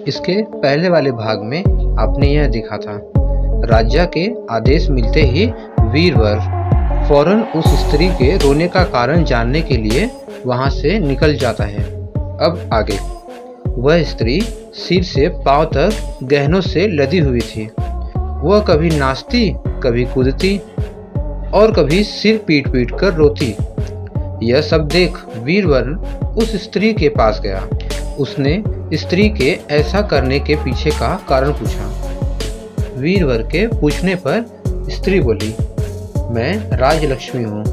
इसके पहले वाले भाग में आपने यह देखा था, राजा के आदेश मिलते ही वीरवर फौरन उस स्त्री के रोने का कारण जानने के लिए वहां से निकल जाता है। अब आगे। वह स्त्री सिर से पांव तक गहनों से लदी हुई थी। वह कभी नाचती, कभी कूदती और कभी सिर पीट पीट कर रोती। यह सब देख वीरवर उस स्त्री के पास गया। उसने स्त्री के ऐसा करने के पीछे का कारण पूछा। वीरवर के पूछने पर स्त्री बोली, मैं राजलक्ष्मी हूँ।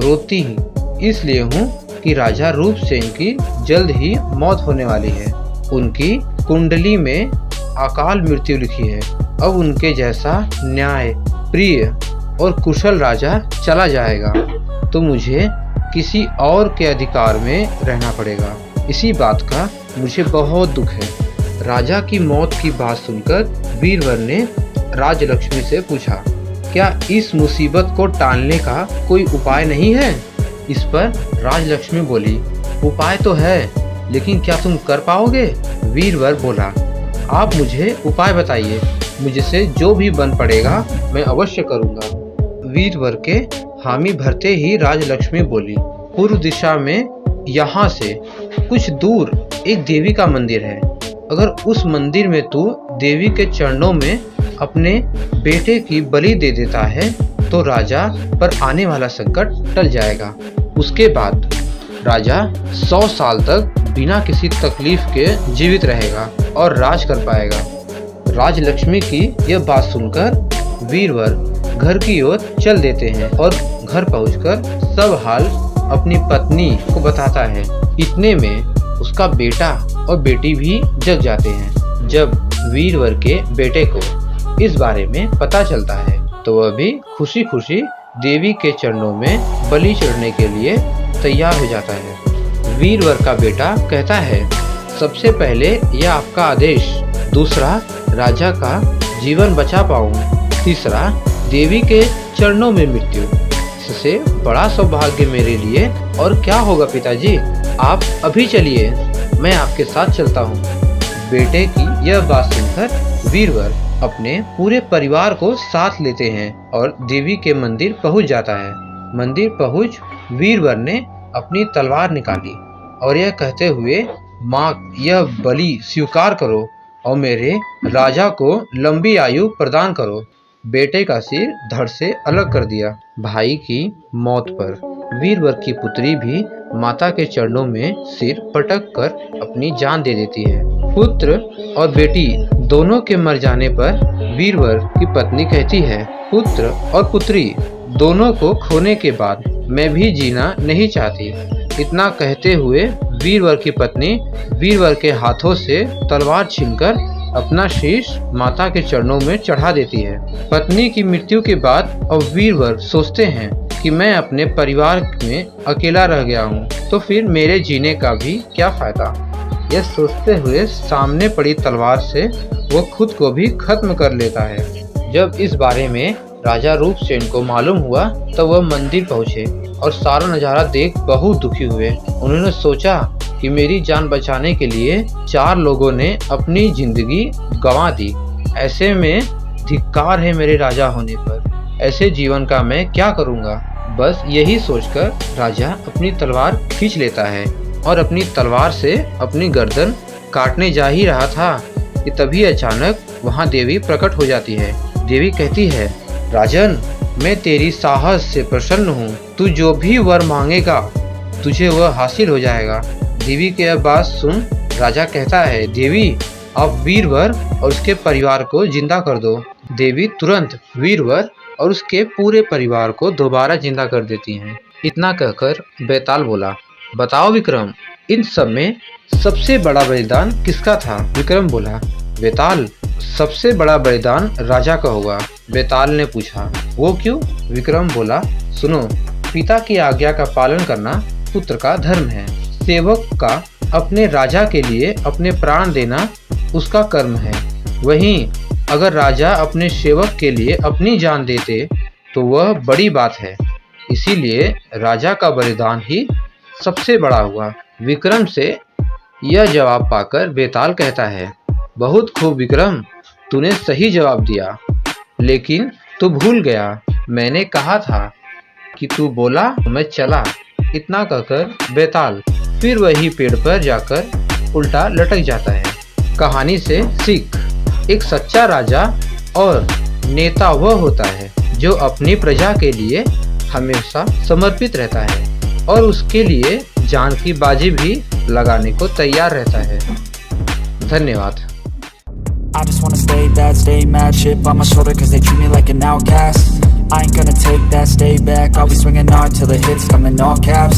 रोती ही इसलिए हूँ कि राजा रूपसेन की जल्द ही मौत होने वाली है। उनकी कुंडली में अकाल मृत्यु लिखी है। अब उनके जैसा न्याय प्रिय और कुशल राजा चला जाएगा तो मुझे किसी और के अधिकार में रहना पड़ेगा। इसी बात का मुझे बहुत दुख है। राजा की मौत की बात सुनकर वीरवर ने राजलक्ष्मी से पूछा, क्या इस मुसीबत को टालने का कोई उपाय नहीं है? इस पर राजलक्ष्मी बोली, उपाय तो है, लेकिन क्या तुम कर पाओगे? वीरवर बोला, आप मुझे उपाय बताइए, मुझसे जो भी बन पड़ेगा मैं अवश्य करूँगा। वीरवर के हामी भरते ही राजलक्ष्मी बोली, पूर्व दिशा में यहाँ से कुछ दूर एक देवी का मंदिर है। अगर उस मंदिर में तू देवी के चरणों में अपने बेटे की बलि दे देता है तो राजा पर आने वाला संकट टल जाएगा। उसके बाद राजा 100 साल तक बिना किसी तकलीफ के जीवित रहेगा और राज कर पाएगा। राजलक्ष्मी की यह बात सुनकर वीरवर घर की ओर चल देते हैं और घर पहुंचकर सब हाल अपनी पत्नी को बताता है। इतने में उसका बेटा और बेटी भी जग जाते हैं। जब वीरवर के बेटे को इस बारे में पता चलता है तो वह भी खुशी खुशी देवी के चरणों में बलि चढ़ने के लिए तैयार हो जाता है। वीरवर का बेटा कहता है, सबसे पहले यह आपका आदेश, दूसरा राजा का जीवन बचा पाऊं, तीसरा देवी के चरणों में मृत्यु। इससे बड़ा सौभाग्य मेरे लिए और क्या होगा पिताजी? आप अभी चलिए, मैं आपके साथ चलता हूँ। बेटे की यह बात सुनकर वीरवर अपने पूरे परिवार को साथ लेते हैं और देवी के मंदिर पहुँच जाता है। मंदिर पहुँच वीरवर ने अपनी तलवार निकाली और यह कहते हुए, माँ, यह बलि स्वीकार करो और मेरे राजा को लंबी आयु प्रदान करो। बेटे का सिर धड़ से अलग कर दिया। भाई की मौत पर वीरवर की पुत्री भी माता के चरणों में सिर पटक कर अपनी जान दे देती है। पुत्र और बेटी दोनों के मर जाने पर वीरवर की पत्नी कहती है, पुत्र और पुत्री दोनों को खोने के बाद मैं भी जीना नहीं चाहती। इतना कहते हुए वीरवर की पत्नी वीरवर के हाथों से तलवार छीनकर अपना शीश माता के चरणों में चढ़ा देती है। पत्नी की मृत्यु के बाद अब वीरवर सोचते हैं कि मैं अपने परिवार में अकेला रह गया हूँ, तो फिर मेरे जीने का भी क्या फायदा। यह सोचते हुए सामने पड़ी तलवार से वो खुद को भी खत्म कर लेता है। जब इस बारे में राजा रूपसेन को मालूम हुआ तो वह मंदिर पहुँचे और सारा नज़ारा देख बहुत दुखी हुए। उन्होंने सोचा कि मेरी जान बचाने के लिए 4 लोगों ने अपनी जिंदगी गंवा दी। ऐसे में धिक्कार है मेरे राजा होने पर। ऐसे जीवन का मैं क्या करूंगा? बस यही सोचकर राजा अपनी तलवार खींच लेता है और अपनी तलवार से अपनी गर्दन काटने जा ही रहा था कि तभी अचानक वहां देवी प्रकट हो जाती है। देवी कहती है, राजन, मैं तेरी साहस से प्रसन्न हूँ। तू जो भी वर मांगेगा तुझे वह हासिल हो जाएगा। देवी की यह बात सुन राजा कहता है, देवी, आप वीरवर और उसके परिवार को जिंदा कर दो। देवी तुरंत वीरवर और उसके पूरे परिवार को दोबारा जिंदा कर देती हैं। इतना कहकर बेताल बोला, बताओ विक्रम, इन सब में सबसे बड़ा बलिदान किसका था? विक्रम बोला, बेताल, सबसे बड़ा बलिदान राजा का होगा। बेताल ने पूछा, वो क्यों? विक्रम बोला, सुनो, पिता की आज्ञा का पालन करना पुत्र का धर्म है। सेवक का अपने राजा के लिए अपने प्राण देना उसका कर्म है। वहीं अगर राजा अपने सेवक के लिए अपनी जान देते तो वह बड़ी बात है। इसीलिए राजा का बलिदान ही सबसे बड़ा हुआ। विक्रम से यह जवाब पाकर बेताल कहता है, बहुत खूब विक्रम, तूने सही जवाब दिया। लेकिन तू भूल गया, मैंने कहा था कि तू बोला मैं चला। इतना कहकर बेताल फिर वही पेड़ पर जाकर उल्टा लटक जाता है। कहानी से सीख, एक सच्चा राजा और नेता वह होता है जो अपनी प्रजा के लिए हमेशा समर्पित रहता है और उसके लिए जान की बाजी भी लगाने को तैयार रहता है। धन्यवाद। I just wanna stay bad, stay mad, shit on my shoulder cause they treat me like an outcast. I ain't gonna take that, stay back, I'll be swinging hard till the hits come in all caps.